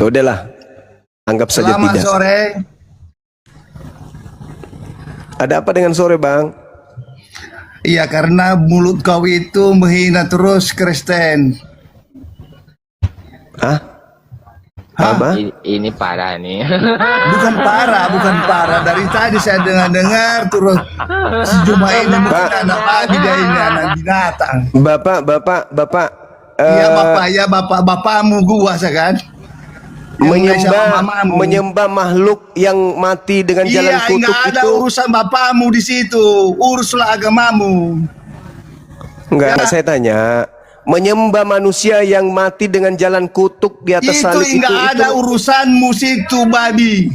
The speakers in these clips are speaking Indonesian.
Udahlah, anggap saja Selamat tidak. sore. Ada apa dengan sore, Bang? Iya, karena mulut kau itu menghina terus Kristen. Hah? Hah? Apa? Ini parah nih. Bukan parah. Dari tadi saya dengar terus si Juma ini mungkin anak babi dia ini, anak binatang. Bapak, Iya bapakmu gua kan. menyembah makhluk yang mati dengan jalan Iya, kutuk nggak ada itu. urusan bapakmu di situ. Uruslah agamamu. Enggak, Ya. saya tanya. Menyembah manusia yang mati dengan jalan kutuk di atas Itu salib nggak ada urusanmu situ, babi.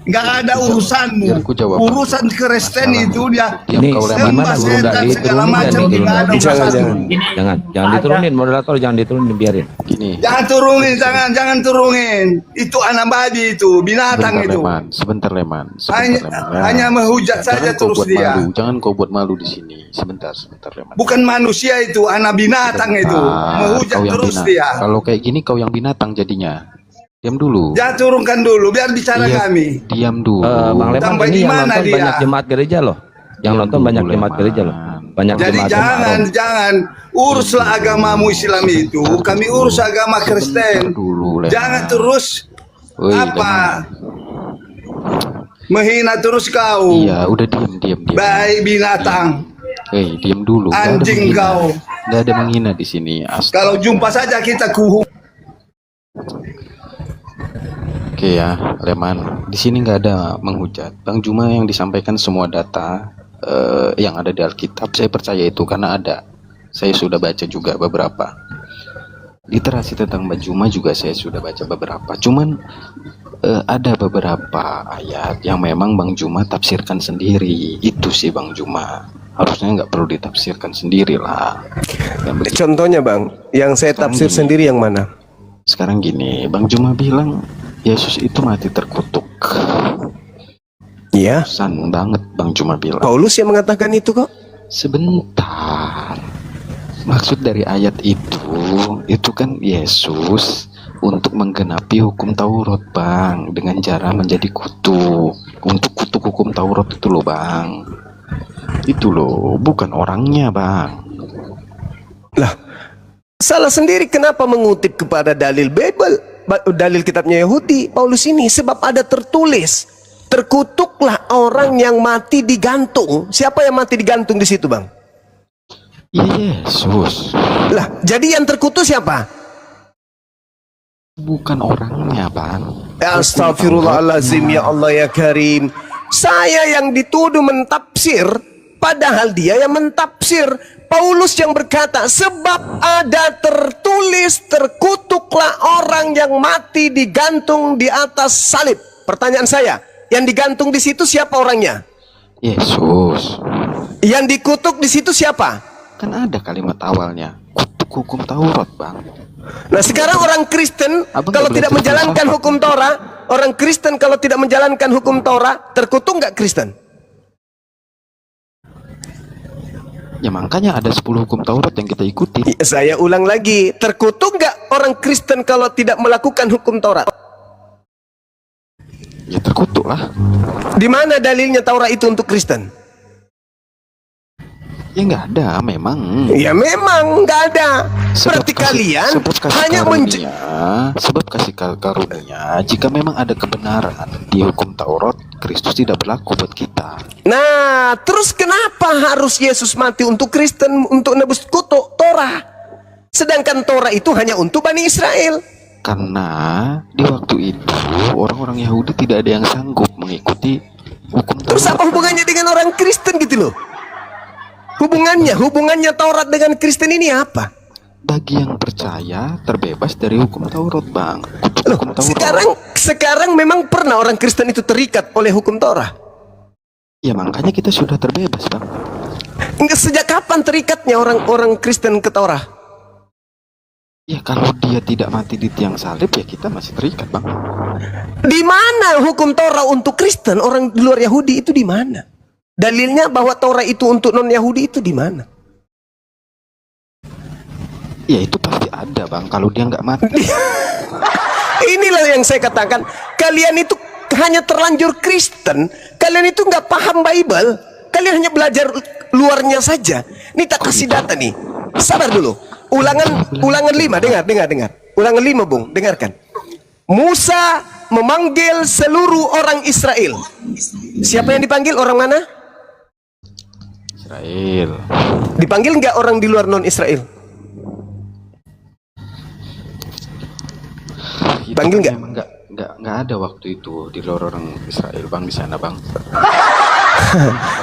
Nggak ada urusanmu. Biar ku jawab. Urusan Kristen itu dia Ini kau lempar sembah mana, setan segala macam, nggak ada urusanmu. Jangan diturunin, moderator jangan diturunin, biarin. Gini. Jangan turunin, jangan turunin. Itu anak babi itu, binatang itu. Sebentar Leman. Hanya menghujat saja terus dia. Jangan kau buat malu di sini. Sebentar Leman. Bukan manusia itu, anak binatang itu. Menghujat Kau yang terus binatang. dia. Kalau kayak gini kau yang binatang jadinya. Diam dulu. Jangan turunkan dulu, biar bicara Iya, kami. Diam dulu. Bang Leman, Sampai ini di yang mana nonton dia? banyak jemaat gereja loh. Yang nonton dulu, banyak jemaat Leman. gereja loh. Banyak Jadi jemaat jangan uruslah agamamu Islam itu. Kami urus agama Kristen. Dulu, Leman. Jangan terus Woi, apa menghina terus kau. Iya, udah diam. Baik binatang. Diam dulu. Nggak ada Anjing menghina. kau. Nggak ada menghina di sini. Kalau jumpa saja kita kuhu. Oke ya, Leman. Di sini nggak ada menghujat. Bang Juma yang disampaikan semua data yang ada di Alkitab, saya percaya itu karena ada. Saya sudah baca juga beberapa. Literasi tentang Bang Juma juga saya sudah baca beberapa. Cuman ada beberapa ayat yang memang Bang Juma tafsirkan sendiri. Itu sih Bang Juma. Harusnya nggak perlu ditafsirkan sendiri lah. Contohnya, Bang, yang saya tafsir sendiri yang mana? Sekarang gini, Bang Juma bilang Yesus itu mati terkutuk. Iya. San banget Bang Juma bilang. Paulus yang mengatakan itu kok. Sebentar. Maksud dari ayat itu kan Yesus untuk menggenapi hukum Taurat, Bang, dengan cara menjadi kutuk. Untuk kutuk hukum Taurat itu loh, Bang. Itu loh, bukan orangnya, Bang. Lah, salah sendiri kenapa mengutip kepada dalil Bible, dalil kitabnya Yahudi, Paulus ini, sebab ada tertulis, terkutuklah orang yang mati digantung. Siapa yang mati digantung di situ, Bang? Yesus. Lah, jadi yang terkutuk siapa? Bukan orangnya, Bang. Astagfirullahalazim, ya Allah ya Karim. Saya yang dituduh mentafsir, padahal dia yang mentafsir. Paulus yang berkata, sebab ada tertulis, terkutuklah orang yang mati digantung di atas salib. Pertanyaan saya, yang digantung di situ siapa orangnya? Yesus. Yang dikutuk di situ siapa? Kan ada kalimat awalnya, kutuk hukum Taurat, Bang. Nah, sekarang orang Kristen kalau tidak menjalankan hukum Torah, orang Kristen kalau tidak menjalankan hukum Torah, terkutuk nggak Kristen? Ya makanya ada 10 hukum Taurat yang kita ikuti. Saya ulang lagi, terkutuk nggak orang Kristen kalau tidak melakukan hukum Taurat? Ya terkutuk lah. Di mana dalilnya Taurat itu untuk Kristen? Ya nggak ada, memang. Ya memang nggak ada. Berarti kalian hanya sebab kasih karunia. Jika memang ada kebenaran di hukum Taurat, Kristus tidak berlaku buat kita. Nah, terus kenapa harus Yesus mati untuk Kristen, untuk nebus kutuk Torah? Sedangkan Torah itu hanya untuk Bani Israel. Karena di waktu itu orang-orang Yahudi tidak ada yang sanggup mengikuti hukum Taurat. Terus apa hubungannya dengan orang Kristen gitu loh? Hubungannya Taurat dengan Kristen ini apa? Bagi yang percaya terbebas dari hukum Taurat, Bang. Loh, sekarang memang pernah orang Kristen itu terikat oleh hukum Torah? Ya makanya kita sudah terbebas, Bang. Enggak, sejak kapan terikatnya orang Kristen ke Torah? Ya kalau dia tidak mati di tiang salib ya kita masih terikat, Bang. Di mana hukum Torah untuk Kristen, orang di luar Yahudi itu di mana? Dalilnya bahwa Torah itu untuk non-Yahudi itu di mana? Ya itu pasti ada, Bang, kalau dia nggak mati. Inilah yang saya katakan, kalian itu hanya terlanjur Kristen, kalian itu nggak paham Bible, kalian hanya belajar luarnya saja. Ini tak kasih data nih, sabar dulu. Ulangan 5, dengar. Ulangan 5, Bung, dengarkan. Musa memanggil seluruh orang Israel. Siapa yang dipanggil? Orang mana? Israel. Dipanggil nggak orang di luar non Israel? Panggil nggak? Memang nggak ada waktu itu di luar orang Israel, Bang, di sana, Bang.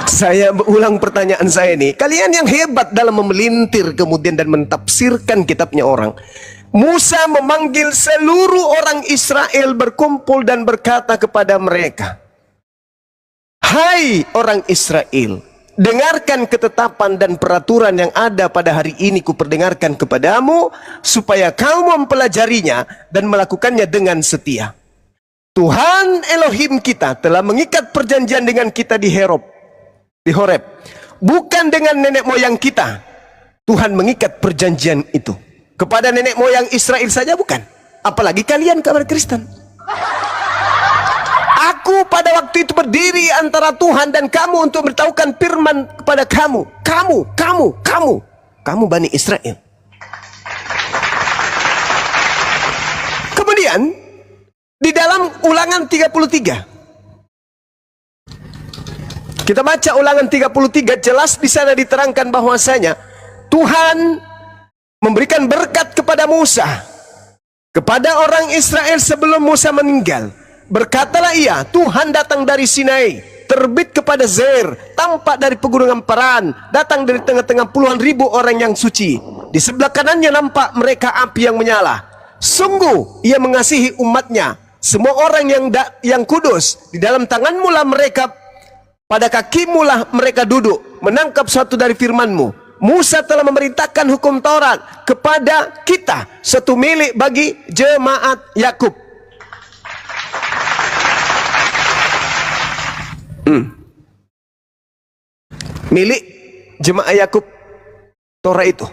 Saya ulang pertanyaan saya nih. Kalian yang hebat dalam memelintir kemudian dan mentafsirkan kitabnya orang. Musa memanggil seluruh orang Israel berkumpul dan berkata kepada mereka, "Hai orang Israel, dengarkan ketetapan dan peraturan yang ada pada hari ini kuperdengarkan kepadamu, supaya kau mempelajarinya dan melakukannya dengan setia. Tuhan Elohim kita telah mengikat perjanjian dengan kita di Horeb. Bukan dengan nenek moyang kita. Tuhan mengikat perjanjian itu. Kepada nenek moyang Israel saja bukan. Apalagi kalian kaum Kristen. Aku pada waktu itu berdiri antara Tuhan dan kamu untuk memberitahukan firman kepada kamu. Kamu Bani Israel." Kemudian di dalam Ulangan 33, kita baca Ulangan 33, jelas di sana diterangkan bahwasanya Tuhan memberikan berkat kepada Musa, kepada orang Israel sebelum Musa meninggal. Berkatalah ia, Tuhan datang dari Sinai, terbit kepada Zer, tampak dari pegunungan Paran, datang dari tengah-tengah puluhan ribu orang yang suci. Di sebelah kanannya nampak mereka api yang menyala. Sungguh ia mengasihi umatnya, semua orang yang kudus. Di dalam tanganmu lah mereka, pada kakimu lah mereka duduk, menangkap suatu dari firmanmu. Musa telah memerintahkan hukum Taurat kepada kita, satu milik bagi jemaat Yakub. Milik jemaat Yakub Torah itu.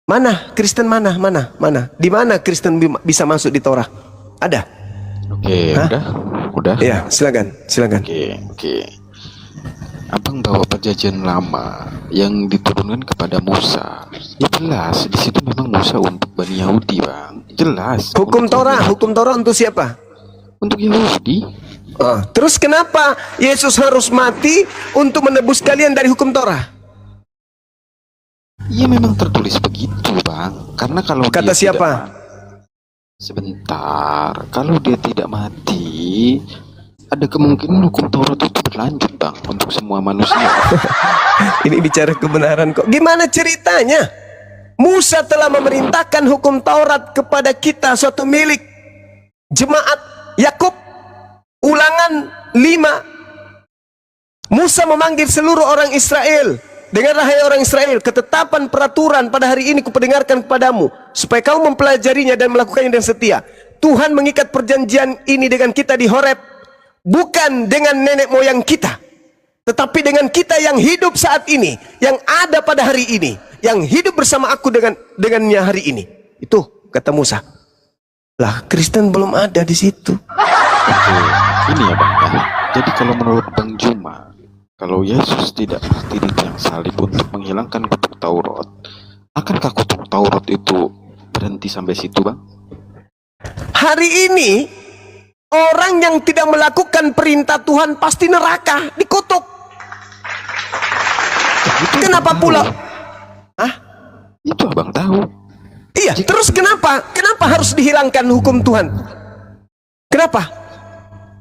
Mana Kristen, mana? Di mana Kristen bisa masuk di Torah? Ada? Oke, udah. Ya, silakan. Oke. Abang bawa perjanjian lama yang diturunkan kepada Musa. Ya jelas, di situ memang Musa untuk Bani Yahudi, Bang. Jelas. Hukum Torah untuk siapa? Untuk Yahudi. Terus kenapa Yesus harus mati untuk menebus kalian dari hukum Torah? Ya memang tertulis begitu, Bang. Karena kalau kata dia siapa? Sebentar, kalau dia tidak mati, ada kemungkinan hukum Taurat itu berlanjut, Bang, untuk semua manusia. Ini bicara kebenaran kok. Gimana ceritanya? Musa telah memerintahkan hukum Taurat kepada kita, suatu milik jemaat Yakub. Ulangan 5. Musa memanggil seluruh orang Israel. Dengarlah hai orang Israel, ketetapan peraturan pada hari ini kuperdengarkan kepadamu, supaya kau mempelajarinya dan melakukannya dengan setia. Tuhan mengikat perjanjian ini dengan kita di Horeb, bukan dengan nenek moyang kita, tetapi dengan kita yang hidup saat ini, yang ada pada hari ini, yang hidup bersama aku dengannya hari ini. Itu kata Musa. Lah, Kristen belum ada di situ. Oke, ini ya, Bang. Jadi kalau menurut Bang Juma, kalau Yesus tidak mati di tiang salib untuk menghilangkan kutuk Taurat, akankah kutuk Taurat itu berhenti sampai situ, Bang? Hari ini orang yang tidak melakukan perintah Tuhan pasti neraka, dikutuk. Kenapa pula? Itu Abang tahu. Iya, terus kenapa harus dihilangkan hukum Tuhan? Kenapa?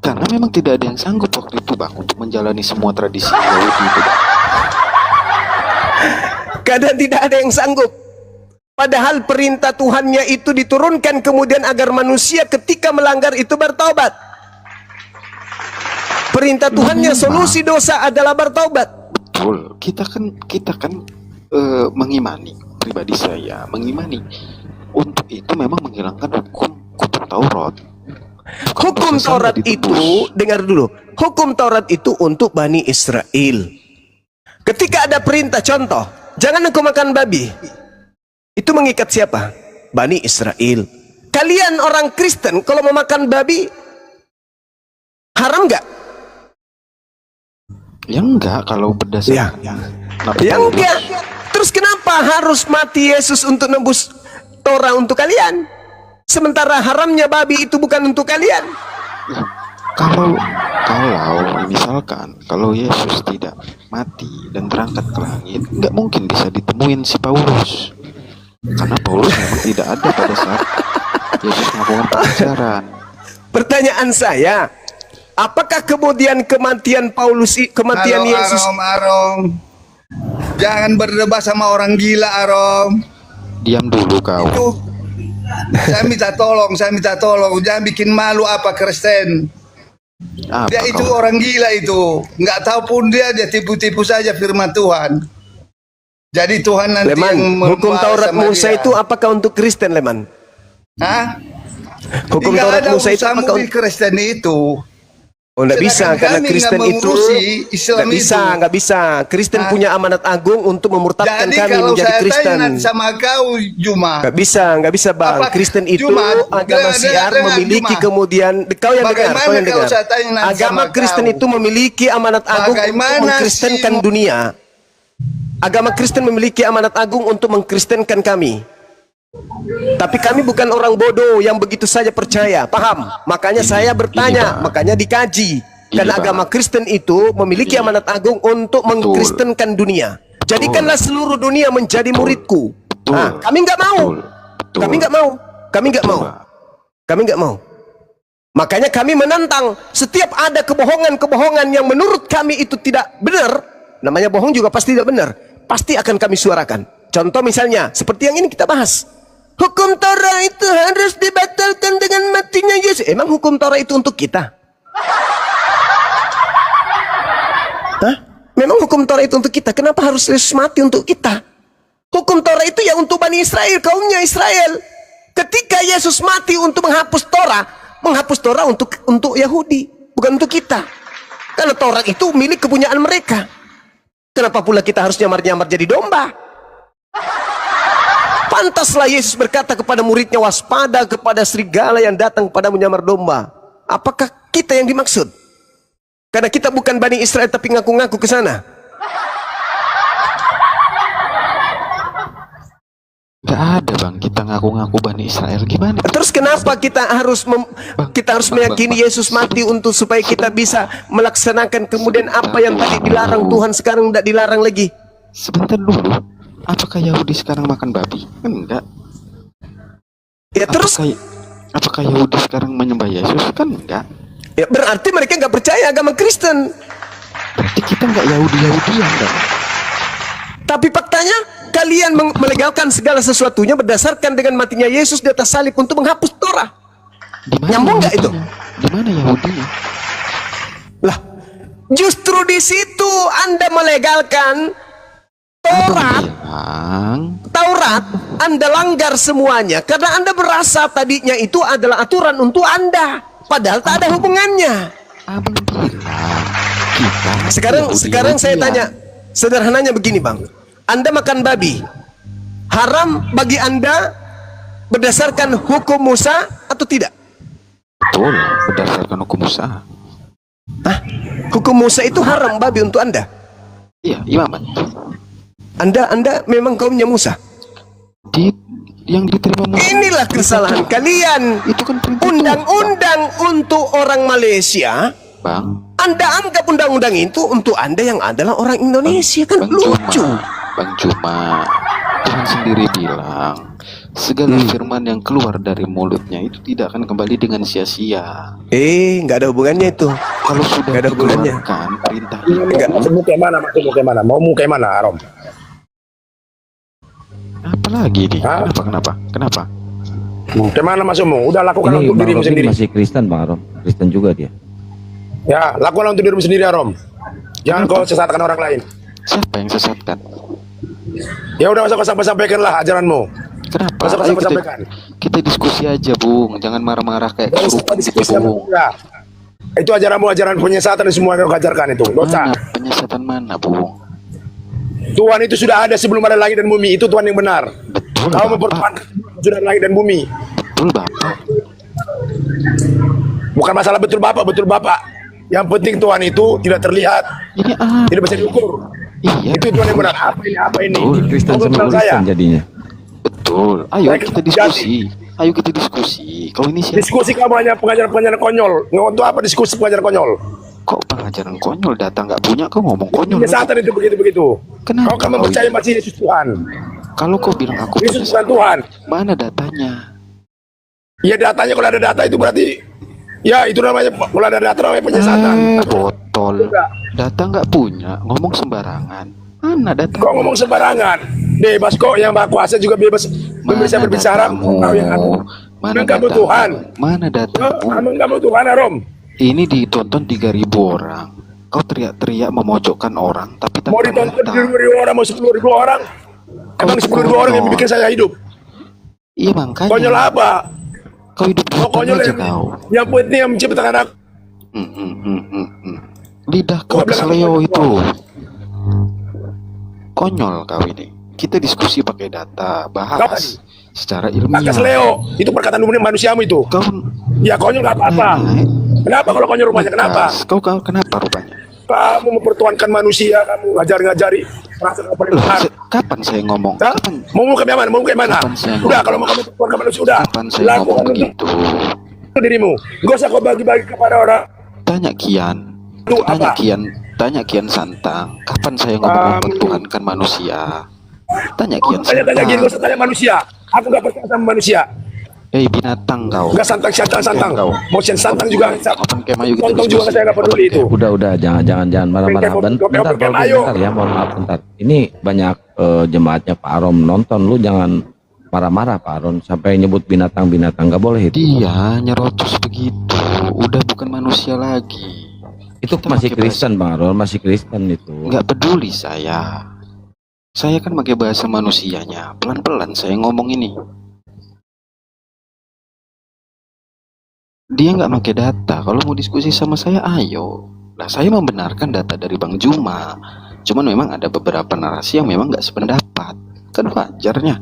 Karena memang tidak ada yang sanggup waktu itu, Bang, untuk menjalani semua tradisi Yahudi itu, Bang. Kadang tidak ada yang sanggup. Padahal perintah Tuhannya itu diturunkan kemudian agar manusia ketika melanggar itu bertaubat. Perintah Tuhannya solusi dosa adalah bertaubat. Betul. Kita kan mengimani, pribadi saya mengimani untuk itu memang menghilangkan hukum Taurat. Hukum Taurat itu, dengar dulu, hukum Taurat itu untuk Bani Israel. Ketika ada perintah, contoh, jangan engkau makan babi, itu mengikat siapa? Bani Israel. Kalian orang Kristen kalau mau makan babi haram nggak? Ya enggak, kalau berdasarkan Ya enggak. Terus kenapa harus mati Yesus untuk nembus Torah untuk kalian? Sementara haramnya babi itu bukan untuk kalian. Kalau misalkan kalau Yesus tidak mati dan berangkat ke langit, nggak mungkin bisa ditemuin si Paulus, karena Paulus memang tidak ada pada saat Yesus melakukan pengajaran. Pertanyaan saya, apakah kemudian kematian Paulus, kematian Halo, Yesus? Arom. Jangan berdebat sama orang gila, Arom. Diam dulu kau. Tuh. Saya minta tolong. Jangan bikin malu apa Kristen. Apa Dia itu kau? orang gila itu. Nggak tahu pun dia tipu-tipu saja firman Tuhan. Jadi Tuhan nanti Leman, yang hukum membalas Taurat sama Musa dia. itu apakah untuk Kristen, Leman? Hah? Hukum Nggak Taurat ada Musa itu urusanmu apakah di Kristen itu. Oh, enggak bisa, Sedangkan karena kami Kristen nggak itu mengurusi Islam enggak bisa. Kristen Hah? punya amanat agung untuk memurtadkan Jadi kami kalau menjadi saya Kristen. tanya nanti sama kau, Juma. Enggak bisa, Bang. Apa- Kristen itu Juma, agama dengar, Syiar dengar, memiliki Juma. kemudian kau yang dengar, Bagaimana kau yang kalau dengar. saya tanya nanti Agama sama Kristen kau? itu memiliki amanat agung untuk Bagaimana mengkristenkan sih- dunia. Agama Kristen memiliki amanat agung untuk mengkristenkan kami. Tapi kami bukan orang bodoh yang begitu saja percaya, paham? Makanya saya bertanya, Bang. makanya dikaji. Karena Bang. agama Kristen itu memiliki amanat agung untuk mengkristenkan dunia. Jadikanlah seluruh dunia menjadi muridku. Betul. Nah, kami nggak mau. Betul. Kami nggak mau. Kami nggak mau. Bang. Kami nggak mau. Makanya kami menantang setiap ada kebohongan-kebohongan yang menurut kami itu tidak benar. Namanya bohong juga pasti tidak benar. Pasti akan kami suarakan. Contoh misalnya seperti yang ini kita bahas. Hukum Torah itu harus dibatalkan dengan matinya Yesus. Emang hukum Torah itu untuk kita? Hah? Memang hukum Torah itu untuk kita? Kenapa harus Yesus mati untuk kita? Hukum Torah itu ya untuk Bani Israel, kaumnya Israel. Ketika Yesus mati untuk menghapus Torah untuk Yahudi, bukan untuk kita. Karena Torah itu milik kepunyaan mereka. Kenapa pula kita harus nyamar-nyamar jadi domba? Pantaslah Yesus berkata kepada muridnya, waspada kepada serigala yang datang pada menyamar domba. Apakah kita yang dimaksud? Karena kita bukan Bani Israel tapi ngaku-ngaku ke sana. Gak ada bang, kita ngaku-ngaku Bani Israel gimana? Terus kenapa kita harus meyakini Yesus mati untuk supaya kita bisa melaksanakan kemudian apa yang tadi dilarang Tuhan sekarang tidak dilarang lagi? Sebentar dulu, apakah Yahudi sekarang makan babi? Enggak. Ya terus Apakah Yahudi sekarang menyembah Yesus? Kan enggak. ya berarti mereka nggak percaya agama Kristen. Berarti kita nggak Yahudi-Yahudian kan? Tapi faktanya kalian melegalkan segala sesuatunya berdasarkan dengan matinya Yesus di atas salib untuk menghapus Torah. Nyambung nggak itu? Di mana Yahudinya? Lah, justru di situ Anda melegalkan Taurat, Anda langgar semuanya karena Anda berasa tadinya itu adalah aturan untuk Anda, padahal tak ada hubungannya. Abang bilang kita Sekarang saya tanya, sederhananya begini bang, Anda makan babi, haram bagi Anda berdasarkan hukum Musa atau tidak? Betul, berdasarkan hukum Musa. Hah? Hukum Musa itu haram babi untuk Anda? Iya, imamat. Anda memang kaumnya Musa? Yang diterima Musa. Inilah kesalahan kalian. Itu kan perintah Undang-undang untuk orang Malaysia, Bang. Anda anggap undang-undang itu untuk Anda yang adalah orang Indonesia. Kan lucu. Bang Juma, Tuhan sendiri bilang segala firman yang keluar dari mulutnya itu tidak akan kembali dengan sia-sia. Nggak ada hubungannya itu. Kalau sudah Nggak ada hubungannya. dikeluarkan perintah itu, Enggak. Maksudmu kayak mana? Mau kayak mana, Arom? apalagi nih? Hah? Kenapa? Kayak mana maksudmu? Udah lakukan Ini untuk Bang dirimu Robi sendiri. masih Kristen Bang Arom. Kristen juga dia. Ya, lakukan untuk dirimu sendiri, Arom. Jangan kau sesatkan orang lain. Siapa yang sesatkan? Ya udah, masa kau sampaikanlah ajaranmu. Kenapa? Masa kau Ayo kita, sampaikan. kita diskusi aja, Bung. Jangan marah-marah kayak Jangan kesurupan gitu, diskusi sama Bung. dia. Itu ajaranmu, ajaran penyesatan semua yang kau ajarkan itu. Dosa. Mana penyesatan mana, Bung? Tuhan itu sudah ada sebelum ada langit dan bumi. Itu Tuhan yang benar. Betul, Kau Bapak. mempertahankan sudah langit dan bumi. betul Bapak. Bukan masalah betul Bapak. Yang penting Tuhan itu tidak terlihat, Ini tidak bisa diukur. Iya. Itu Tuhan yang benar. Apa ini? Betul. Kristen Kau sama bilang saya. Kristen jadinya. Betul. Ayo Baik, kita diskusi. Ayo kita diskusi. Kau ini siapa? Diskusi kamu hanya pengajaran-pengajaran konyol. Untuk apa diskusi pengajaran konyol? Kok pengajaran konyol, data nggak punya, kau ngomong konyol. Penyesatan itu begitu. Kenapa Kau kau percaya ini? masih Yesus Tuhan. Kalau kau bilang aku Yesus penyesat, bukan Tuhan. mana datanya? Ya datanya, kalau ada data itu berarti, ya itu namanya, kalau ada data namanya penyesatan. Botol. Enggak. Data nggak punya, ngomong sembarangan. Mana data? Kau ngomong sembarangan. Bebas kok, yang Maha Kuasa juga bebas bisa berbicara. datamu? Kau yang aku. Mana Emang kamu datamu? Tuhan? Mana datamu? Emang kamu Tuhan, Arom? Ini ditonton 3.000 orang. Kau teriak-teriak memojokkan orang, tapi tanpa Mau ditonton data. 10.000 orang, mau 10.000 orang? Emang 10.000 orang yang bikin saya hidup? Iya makanya. Konyol apa? Kau hidup Kau di konyol aja yang, kau. yang penting yang menciptakan aku. Lidah kau Kau bilang kesleo aku itu. Konyol kau ini. Kita diskusi pakai data, bahas secara ilmiah. Pakas Leo, itu perkataan manusiamu itu. Kau Ya konyol nggak apa-apa. Kenapa kalau konyol rupanya? Kenapa? Kau kenapa rupanya? Kamu mempertuankan manusia, kamu ngajari perasaan pemerintahan. Kapan saya ngomong? Hah? Kapan? Mau kayak mana? Mau kayak mana? Kapan saya Udah, ngomong? kalau mau kamu pertuankan manusia, udah. Kapan saya ngomong Lakukan begitu? untuk dirimu. Gak usah kau bagi-bagi kepada orang. Tanya Kian. Itu Tanya apa? Tanya Kian Santang. Kapan saya ngomong mempertuhankan manusia? Tanya Kian Tanya-tanya gini, gak Santang. usah tanya manusia. Aku gak percaya sama manusia. Binatang kau. Gak santang. Mau santang juga. Open cam ayo kita Tonton juga diskusi. saya gak peduli itu. Udah, jangan marah-marah. Bentar, Oke, Pak, ayo. bentar ya, mohon maaf bentar. Ini banyak jemaatnya Pak Arom nonton, lu jangan marah-marah Pak Arom sampai nyebut binatang-binatang, nggak boleh itu. Dia nyerocos begitu. Udah bukan manusia lagi. Itu Kita masih pakai Kristen Bang Arom, masih Kristen itu. Nggak peduli saya. Saya kan pakai bahasa manusianya. Pelan-pelan saya ngomong ini. Dia nggak pakai data. Kalau mau diskusi sama saya, ayo. Nah, saya membenarkan data dari Bang Juma. Cuman memang ada beberapa narasi yang memang nggak sependapat. Kan wajarnya.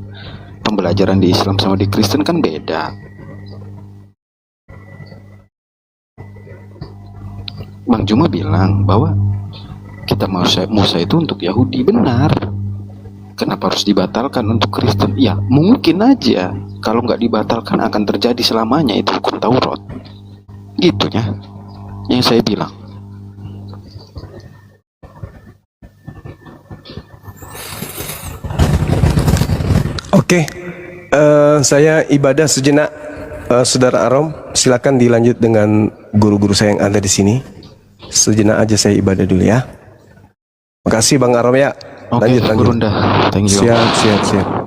Pembelajaran di Islam sama di Kristen kan beda. Bang Juma bilang bahwa kita Musa itu untuk Yahudi, benar. Kenapa harus dibatalkan untuk Kristen? Ya mungkin aja kalau nggak dibatalkan akan terjadi selamanya itu hukum Taurat. Gitunya yang saya bilang. Oke, saya ibadah sejenak, Saudara Arom. Silakan dilanjut dengan guru-guru saya yang ada di sini. Sejenak aja saya ibadah dulu ya. Makasih Bang Arom ya. Oke, Lanjut. Guru Nda. Thank you. Siap.